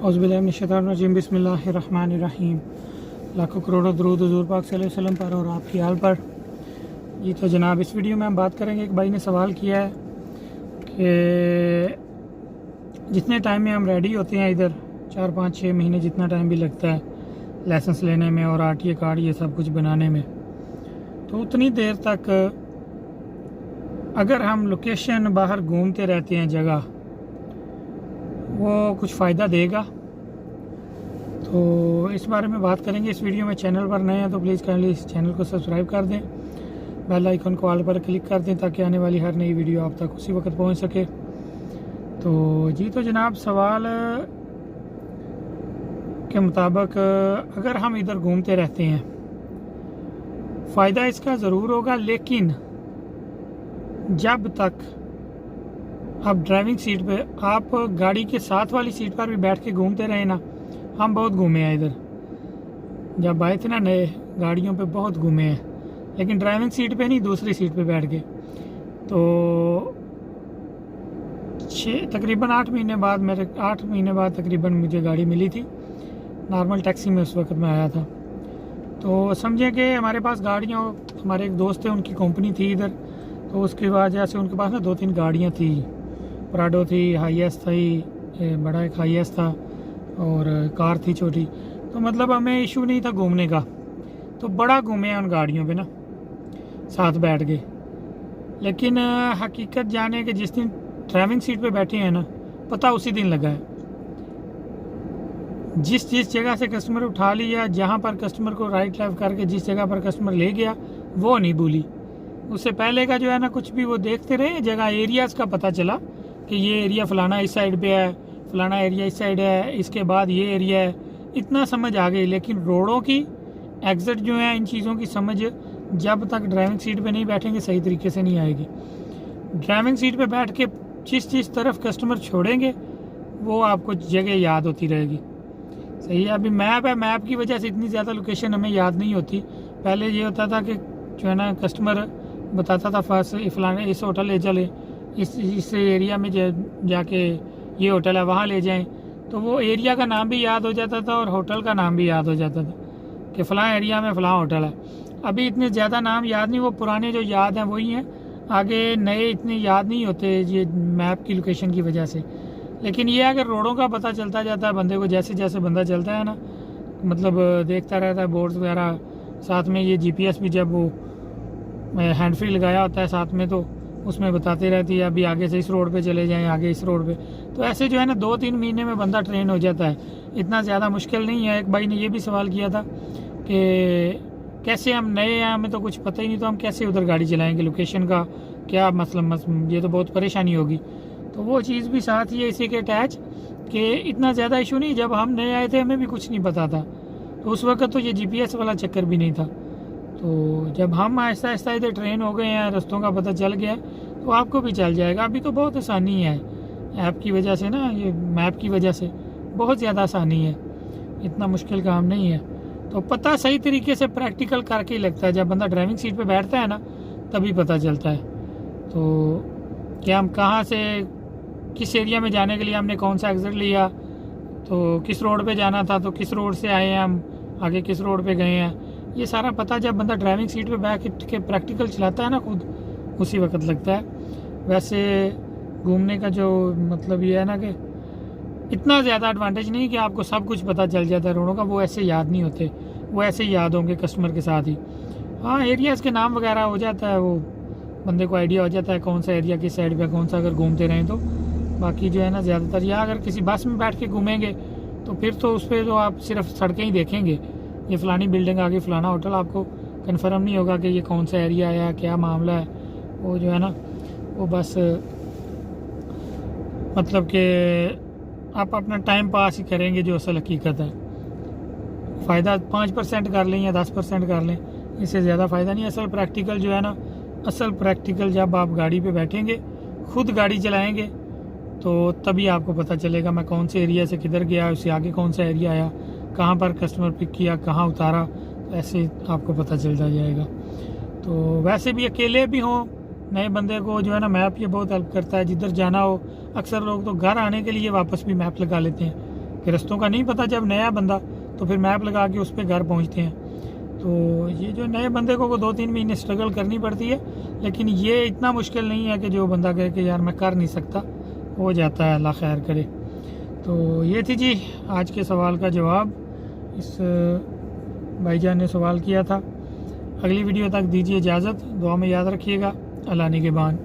औज़ुबिल्लाहिमिनश्शैतानिर्रजीम बिस्मिल्लाहिर्रहमानिर्रहीम। लाखों करोड़ों दरूद हुज़ूर पाक सल्लल्लाहु अलैहि वसल्लम पर और आपकी हाल पर। जी तो जनाब, इस वीडियो में हम बात करेंगे। एक भाई ने सवाल किया है कि जितने टाइम में हम रेडी होते हैं, इधर 4-5-6 महीने जितना टाइम भी लगता है लाइसेंस लेने में और RTA कार्ड ये सब कुछ बनाने में, तो उतनी देर तक अगर हम लोकेशन बाहर घूमते रहते हैं जगह, वो कुछ फ़ायदा देगा? तो इस बारे में बात करेंगे इस वीडियो में। चैनल पर नए हैं तो प्लीज़ काइंडली इस चैनल को सब्सक्राइब कर दें, बेल आइकन को ऑल पर क्लिक कर दें ताकि आने वाली हर नई वीडियो आप तक उसी वक्त पहुंच सके। तो जी तो जनाब, सवाल के मुताबिक अगर हम इधर घूमते रहते हैं, फ़ायदा इसका ज़रूर होगा, लेकिन जब तक आप ड्राइविंग सीट पे, आप गाड़ी के साथ वाली सीट पर भी बैठ के घूमते रहे ना। हम बहुत घूमे हैं इधर, जब आए थे ना नए, गाड़ियों पे बहुत घूमे हैं, लेकिन ड्राइविंग सीट पे नहीं, दूसरी सीट पे बैठ के। तो तकरीबन 8 महीने बाद तकरीबन मुझे गाड़ी मिली थी। नॉर्मल टैक्सी में उस वक्त मैं आया था। तो समझे कि हमारे पास गाड़ियाँ, हमारे एक दोस्त थे, उनकी कंपनी थी इधर, तो उसकी वजह से उनके पास ना 2-3 गाड़ियाँ थी। प्राडो थी, हाईएस थी, बड़ा एक हाईएस था और कार थी छोटी। तो मतलब हमें इशू नहीं था घूमने का, तो बड़ा घूमे हैं उन गाड़ियों पे ना साथ बैठ के। लेकिन हकीकत जाने के जिस दिन ड्राइविंग सीट पे बैठे हैं ना, पता उसी दिन लगा है। जिस जगह से कस्टमर उठा लिया, जहाँ पर कस्टमर को राइट लेफ्ट करके जिस जगह पर कस्टमर ले गया, वो नहीं भूली। उससे पहले का जो है ना, कुछ भी वो देखते रहे, जगह एरियाज़ का पता चला कि ये एरिया फलाना इस साइड पे है, फलाना एरिया इस साइड है, इसके बाद ये एरिया है, इतना समझ आ गई। लेकिन रोडों की एग्जिट जो है, इन चीज़ों की समझ जब तक ड्राइविंग सीट पे नहीं बैठेंगे सही तरीके से नहीं आएगी। ड्राइविंग सीट पे बैठ के जिस तरफ कस्टमर छोड़ेंगे, वो आपको जगह याद होती रहेगी। सही है। अभी मैप है, मैप की वजह से इतनी ज़्यादा लोकेशन हमें याद नहीं होती। पहले ये होता था कि जो है ना, कस्टमर बताता था फर्स्ट फलाने इस होटल ले चले, इस एरिया में जाके ये होटल है, वहाँ ले जाएं। तो वो एरिया का नाम भी याद हो जाता था और होटल का नाम भी याद हो जाता था कि फ़लाँ एरिया में फ़लाँ होटल है। अभी इतने ज़्यादा नाम याद नहीं, वो पुराने जो याद हैं वही हैं, आगे नए इतने याद नहीं होते ये मैप की लोकेशन की वजह से। लेकिन ये अगर रोडों का पता चलता जाता है बंदे को, जैसे जैसे बंदा चलता है ना, मतलब देखता रहता है बोर्ड्स वगैरह, साथ में ये GPS भी जब वो हैंड फ्री लगाया होता है साथ में, तो उसमें बताती रहती है अभी आगे से इस रोड पे चले जाएं, आगे इस रोड पे। तो ऐसे जो है ना 2-3 महीने में बंदा ट्रेन हो जाता है, इतना ज़्यादा मुश्किल नहीं है। एक भाई ने ये भी सवाल किया था कि कैसे हम नए हैं, हमें तो कुछ पता ही नहीं, तो हम कैसे उधर गाड़ी चलाएँगे, लोकेशन का क्या मतलब, ये तो बहुत परेशानी होगी। तो वो चीज़ भी साथ ही है इसी के अटैच कि इतना ज़्यादा इशू नहीं। जब हम नए आए थे हमें भी कुछ नहीं पता था, तो उस वक्त तो ये GPS वाला चक्कर भी नहीं था। तो जब हम आहिस्ता आहिस्ता इधर ट्रेन हो गए हैं, रास्तों का पता चल गया, तो आपको भी चल जाएगा। अभी तो बहुत आसानी है ऐप की वजह से ना, ये मैप की वजह से बहुत ज़्यादा आसानी है, इतना मुश्किल काम नहीं है। तो पता सही तरीके से प्रैक्टिकल करके ही लगता है, जब बंदा ड्राइविंग सीट पे बैठता है ना तभी पता चलता है। तो क्या हम कहाँ से किस एरिया में जाने के लिए हमने कौन सा एग्जिट लिया, तो किस रोड पे जाना था, तो किस रोड से आए हैं हम, आगे किस रोड पे गए हैं, ये सारा पता जब बंदा ड्राइविंग सीट पे बैठ के प्रैक्टिकल चलाता है ना खुद, उसी वक्त लगता है। वैसे घूमने का जो मतलब ये है ना कि इतना ज़्यादा एडवांटेज नहीं कि आपको सब कुछ पता चल जाता है रोडों का, वो ऐसे याद नहीं होते, वो ऐसे याद होंगे कस्टमर के साथ ही। हाँ, एरियाज़ के नाम वगैरह हो जाता है, वो बंदे को आइडिया हो जाता है कौन सा एरिया किस साइड पर कौन सा, अगर घूमते रहें तो। बाकी जो है ना ज़्यादातर, या अगर किसी बस में बैठ के घूमेंगे तो फिर तो उस पर तो आप सिर्फ सड़कें ही देखेंगे, ये फ़लानी बिल्डिंग आ गई, फ़लाना होटल, आपको कंफर्म नहीं होगा कि ये कौन सा एरिया है, क्या मामला है। वो जो है ना, वो बस मतलब कि आप अपना टाइम पास ही करेंगे, जो असल हकीकत है। फ़ायदा 5% कर लें या 10% कर लें, इससे ज़्यादा फ़ायदा नहीं। असल प्रैक्टिकल जो है ना, असल प्रैक्टिकल जब आप गाड़ी पे बैठेंगे, खुद गाड़ी चलाएँगे, तो तभी आपको पता चलेगा मैं कौन से एरिया से किधर गया, उससे आगे कौन सा एरिया आया, कहाँ पर कस्टमर पिक किया, कहाँ उतारा, ऐसे आपको पता चलता जाएगा। तो वैसे भी अकेले भी हों, नए बंदे को जो है ना मैप ये बहुत हेल्प करता है। जिधर जाना हो, अक्सर लोग तो घर आने के लिए वापस भी मैप लगा लेते हैं फिर रास्तों का नहीं पता जब नया बंदा, तो फिर मैप लगा के उस पर घर पहुँचते हैं। तो ये जो नए बंदे को 2-3 महीने स्ट्रगल करनी पड़ती है, लेकिन ये इतना मुश्किल नहीं है कि जो बंदा कहे कि यार मैं कर नहीं सकता, हो जाता है, अल्लाह खैर करे। तो ये थी जी आज के सवाल का जवाब, इस भाईजान ने सवाल किया था। अगली वीडियो तक दीजिए इजाज़त, दुआ में याद रखिएगा। अल्लाह निगहबान।